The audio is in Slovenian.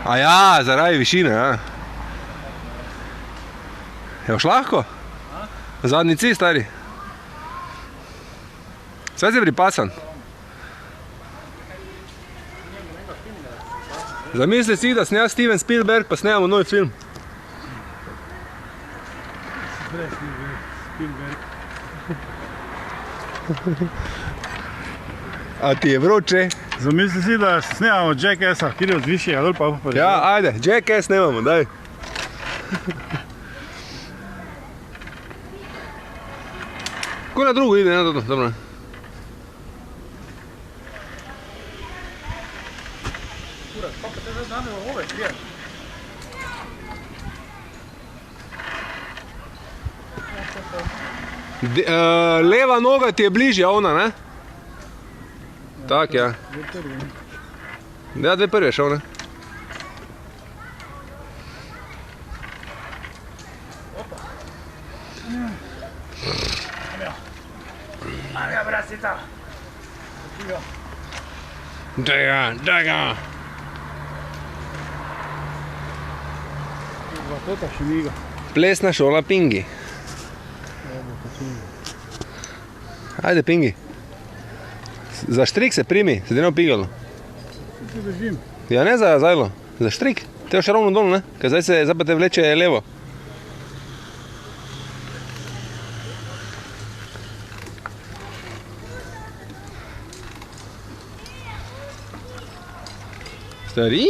A ja, zaradi višine, ja. Je boš lahko? Zadnji cilj, stari. Sve si pripasan. Zamisli si, da snema Steven Spielberg, pa snemamo novi film. A ti je vroče? Zamisli si, da snemamo Jackass-a, kjer je od višjega dol pa pa. Ja, ajde, Jackass snemamo, daj. Ko na drugo ide, ne, dobro. Leva noga ti je bližja, ona, ne? Tak, ja. Ja, dve prve šel, ne? Daj ga. Plesna šola Pingi. Ajde, Pingi. Za štrik se primi, se deno pigalo. Se držim. Ja, ne za zajlo, za štrik. Te još ravno dol, ne? Ker zdaj pa te vleče levo. Stari.